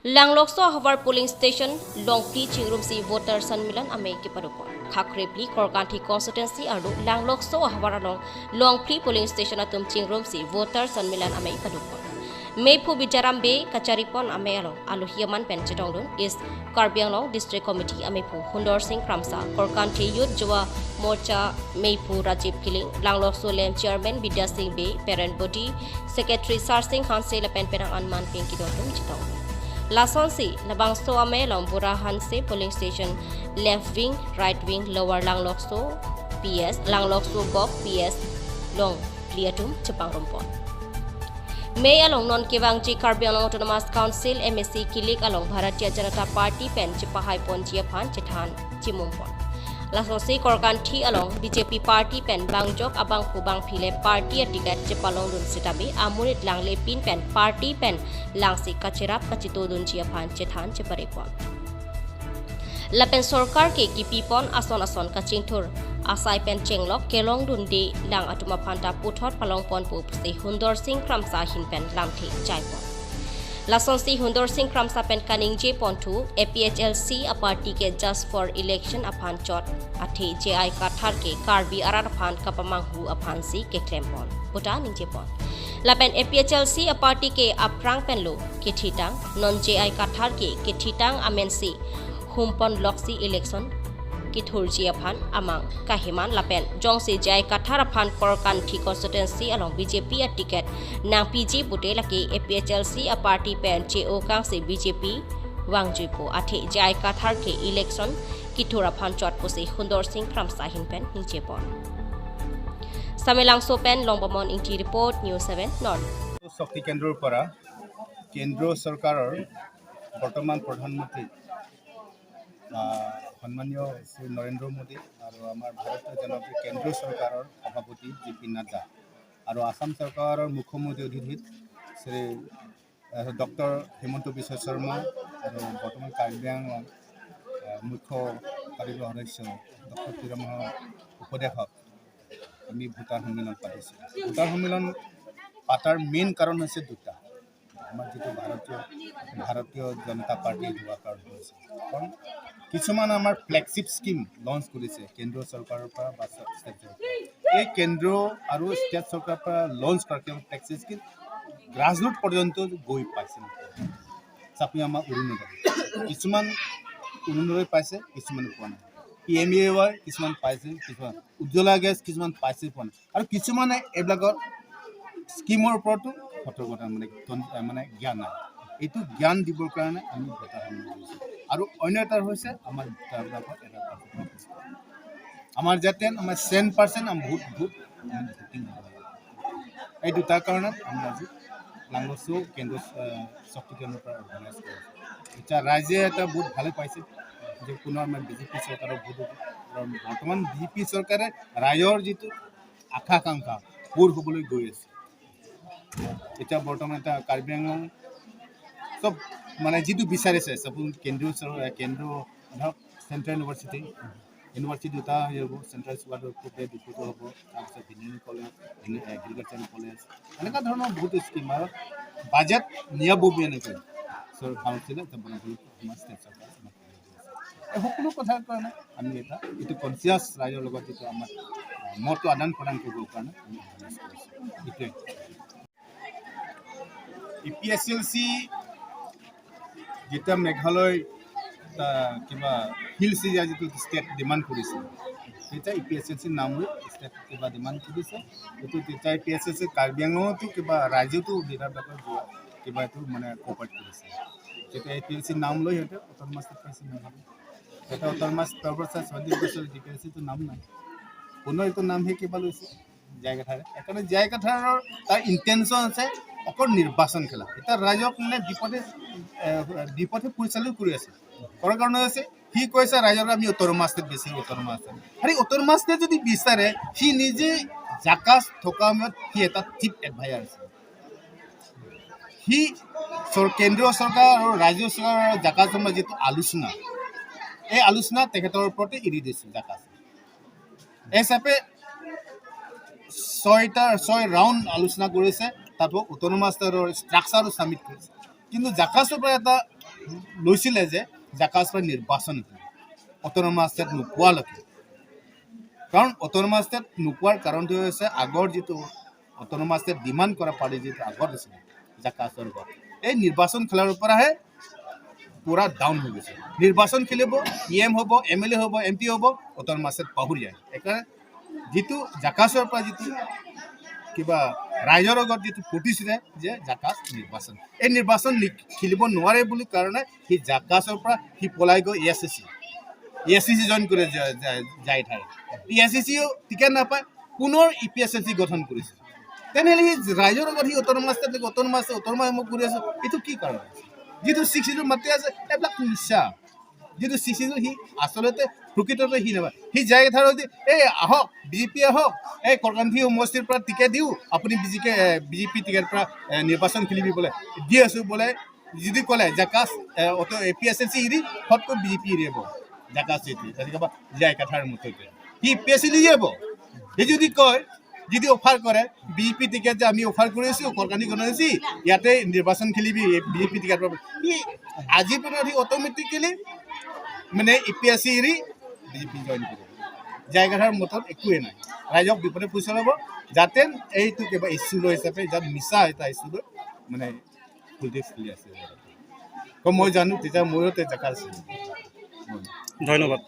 Langlokso ahavar polling station longpli chingrum si voter sanmelan amei ke padupon khakrepli korkanthi constituency aru Langlokso ahavar along longpli polling station atum chingrum si voter sanmelan amei padupon Meipu bijarambe kacharipon amei along aluhiaman penchitongdun is Karbianglong district committee ameipu Hundor Singh Kramsa korkanthi youth jowa morcha Meipu Rajiv Kiling Langlokso lem chairman Vidya Singh Be parent body secretary Sar Singh Hanse lapen penang anman pinki dodum chitong Lasonsi, Nabangso Amei Long Burahan Se polling station left wing, right wing, lower Langlokso, PS, Langlokso Gok, PS, Long, Pliatum, Chapang Rumpon. May along non Kivangji Karbianglong Autonomous Council, MSC Kilik along Bharatiya Janata Party, Pen Chipahai Pon Chiapan, Chitan, Chimumpon. Lasonsi Korkanthi along BJP Party Pen Bangjok Abang Pubang Phile Party ticket Chipalong Dun Sitabi Amurit Langle Pin Pen Party Pen Langsi Kachirap Kachito Dun Chiapan Chetan Chiparipon Lapen Sorkar ke Kipipon Ason Ason Kachingthur Asai Pen Chenglok Kelong Dun De Lang Atuma Panta Puthot Palong Pon Pup Se Hundor Singh Kramsa Hin Pen Lamthi Chaipon Lasonsi Hundor Singh Kramsa Pen Kaningje Pontu APHLC a party ke just for election upon chot Athe JI Kathar ke Karbi Arar Aphan Kapamanghu Aphan Si ke Klempon Puta Ningje Pon Lapen APHLC a party ke Aprang Penlo ke Thitang non JI Kathar ke Thitang Amensi Humpon Loksi election Kithurji Aphan Amang Kahiman Lapen Jongsi JI Kathar Aphan Korkanthi constituency along BJP a ticket Nang PG Butela ke APHLC a party pen JO Kang se BJP Wangjuipo Athe JI Kathar ke election Kithura Aphan chot pose Hundor Singh Kramsa hin pen Ningje Pon Langlokso pen Longbamon Inti report News 7 North শক্তি কেন্দ্ৰৰ পৰা কেন্দ্ৰ চৰকাৰৰ বৰ্তমান প্ৰধানমন্ত্ৰী সন্মানীয় শ্ৰী নৰেন্দ্ৰ মোদী আৰু আমাৰ ভাৰতীয় জনপ্ৰিয় কেন্দ্ৰ চৰকাৰৰ সভাপতি জে.পি. নাড্ডা আৰু আসাম চৰকাৰৰ মুখ্যমন্ত্ৰী অধিহিত শ্ৰী ডক্টৰ হিমন্ত বিশ্ব শৰ্মা আৰু বৰ্তমান কাৰ্বি আংলং মুখ্য কাৰ্যবাহী সদস্য ডক্টৰ তিৰমহ উপদেশক আমি ভোটাৰ সন্মিলন পাতিছোঁ। ভোটাৰ সন্মিলন পাতাৰ মেইন কাৰণ হৈছে দুটা আমাৰ যেটো ভাৰতীয় জনতা পাৰ্টি হোৱা কাৰণ হৈছে কাৰণ কিছুমান আমাৰ ফ্লেগশিপ স্কিম লঞ্চ কৰিছে কেন্দ্ৰ চৰকাৰৰ পৰা বা ষ্টেট চৰকাৰ এই কেন্দ্ৰ আৰু ষ্টেট চৰকাৰৰ পৰা লঞ্চ কৰা ফ্লেগশিপ স্কিম গ্ৰাছৰুট পৰ্যন্ত গৈ পাইছে চাপি আমাৰ অৰুণোদয় কিছুমান অৰুণোদয় পাইছে কিছুমান পোৱা নাই PMAY কিছুমান পাইছে কিছুমান উজ্জ্বলা গেছ কিছুমান পাইছে পোৱা নাই আৰু কিছুমানে এইবিলাকৰ স্কিমৰ ওপৰতো সতৰ্কতা মানে জ্ঞান নাই এইটো জ্ঞান দিবৰ কাৰণে আমি ভোটাৰ সন্মিলন কৰিছোঁ আৰু অন্য এটা হৈছে আমাৰ ভোটাৰবিলাকৰ এটা আমাৰ যাতে আমাৰ 100% আমি ভোটিং হ'ব এই দুটাৰ কাৰণে আমি আজি লাংলকসো কেন্দ্ৰ শক্তি কেন্দ্ৰৰ পৰা অৰ্গেনাইজ কৰিছোঁ এতিয়া ৰাইজে এটা বহুত ভালে পাইছে যে পুনৰ আমাৰ বিজেপি চৰকাৰৰ ভোট বৰ্তমান বিজেপি চৰকাৰে ৰাইজৰ যিটো আশা আকাংক্ষা পূৰ হ'বলৈ গৈ আছে এতিয়া বৰ্তমান এটা কাৰ্বি আংলং সব মানে যিটো বিচাৰিছে সপোজ কেন্দ্ৰ ধৰক চেণ্ট্ৰেল ইউনিভাৰ্চিটি দুটা হ'ব চেণ্ট্ৰেল স্কুলৰ ডিপুটো হ'ব তাৰপিছত ইঞ্জিনিয়াৰিং কলেজ এগ্ৰিকালচাৰ কলেজ এনেকুৱা ধৰণৰ বহুত স্কিম আৰু বাজেট নিয়াববী এনেকৈ কাউন্সিলে বনাবলৈ আমাৰ ষ্টেট চৰকাৰ এই সকলো কথাৰ কাৰণে আমি এইটো কনচিয়াছ ৰাইজৰ লগত যিটো আমাৰ মতটো আদান প্ৰদান কৰিবৰ কাৰণে আমি এইটোৱে EPSLC যেতিয়া মেঘালয় কিবা হিলছ এৰিয়া যিটো ষ্টেট ডিমাণ্ড কৰিছিল তেতিয়া EPSLC নাম লৈ ষ্টেট কিবা ডিমাণ্ড কৰিছে এইটো তেতিয়া EPSLC কাৰ্বি আংলঙতো কিবা ৰাজ্যতো লিডাৰবিলাকৰ কিবা এইটো মানে কোপাৰেট কৰিছে তেতিয়া EPSLC নাম লৈ সিহঁতে অট'নমাছ পাইছে মেঘালয় এটা অট'নমাছ তাৰপৰা 40 বছৰ EPSLCটো নাম নাই পুনৰ এইটো নামহে কিবা লৈছে জায়গাঠাৰে সেইকাৰণে জায়গাঠাৰৰ তাৰ ইণ্টেনশ্যন আছে অকল নিৰ্বাচন খেলা এতিয়া ৰাইজক মানে বিপথে পৰিচালিত কৰি আছে কৰাৰ কাৰণে হৈছে সি কৈছে ৰাইজক আমি উত্তৰ মাছতে বিচাৰোঁ আৰু উত্তৰ মাছতে যদি বিচাৰে সি নিজে জাকাজ থকা সময়ত সি এটা চিফ এডভাইজাৰ আছে সি কেন্দ্ৰীয় চৰকাৰ আৰু ৰাজ্য চৰকাৰৰ জাকাজ সময়ত যিটো আলোচনা এই আলোচনা তেখেতৰ ওপৰতে এৰি দিছিল জাকাজ এই হিচাপে 6 ৰাউণ্ড আলোচনা কৰিছে তাতো অট'নমাছ ষ্ট্ৰাকচাৰো সাবমিট কৰিছে কিন্তু জাকাজৰ পৰা এটা লৈছিলে যে জাকাছৰ নিৰ্বাচন অট'নমাছ ষ্টেট নোপোৱালৈকে। কাৰণ অট'নমাছ ষ্টেট নোপোৱাৰ কাৰণটো হৈছে আগৰ যিটো অট'নমাছ ষ্টেট ডিমাণ্ড কৰা পাৰ্টি যিটো আগত আছিলে জাকাছৰ ঘৰত, এই নিৰ্বাচন খেলাৰ পৰাহে পুৰা ডাউন হৈ গৈছে। নিৰ্বাচন খেলিব, PM হ'ব, MLA হ'ব, MP হ'ব, অট'নমাছ ষ্টেট পাহৰি যায়। সেইকাৰণে যিটো জাকাছৰ পৰা যিটো কিবা ৰাইজৰ লগত যিটো ফুটিছিলে যে জাকাছ নিৰ্বাচন, এই নিৰ্বাচন খেলিব নোৱাৰে বুলি কাৰণে সি জাকাছৰ পৰা সি পলাই গৈ ESCC জইন কৰি যায় ঠাই। ESCCও টিকেট নাপায়, পুনৰ EPSLC গঠন কৰিছে। তেনেহ'লে সি ৰাইজৰ লগত সি অট'নমাছ মোক কৰি আছে, এইটো কি কাৰণ? যিটো 60 মাতি আছে এইবিলাক মিছা। যিটো 60 সি আচলতে প্ৰকৃততে সি নাপায়। সি যায় ঠাইত এই আহক BJP আহক, এই কৰকান্থী সমষ্টিৰ পৰা টিকেট দিওঁ, আপুনি BJP টিকেট পৰা নিৰ্বাচন খেলিবি বোলে, দি আছোঁ বোলে। যদি ক'লে জাকাছ APSLC এৰি ফটকৈ BJP এৰিব, জাকাছ যায় কাঠাৰ মুঠতে সি EPSLC যাব। সি যদি কয়, যদি অফাৰ কৰে BJP টিকেট যে আমি অফাৰ কৰি আছোঁ কৰকান্থী গণৰাজ্যি, ইয়াতে নিৰ্বাচন খেলিবি BJP টিকেট পাব, সি আজিৰ পৰা সি অট'মেটিকেলি মানে EPSC এৰি BJP জইন কৰিব। জায়গাৰ মতত একোৱে নাই, ৰাইজক বিপদে পইচালাব যাতে এইটো কিবা ইছ্যু লৈ হিচাপে যাত মিছা এটা ইছ্যু লৈ মানে পলিটিক্স খেলি আছে। মই জানো তেতিয়া ময়ো জাকাছ। ধন্যবাদ।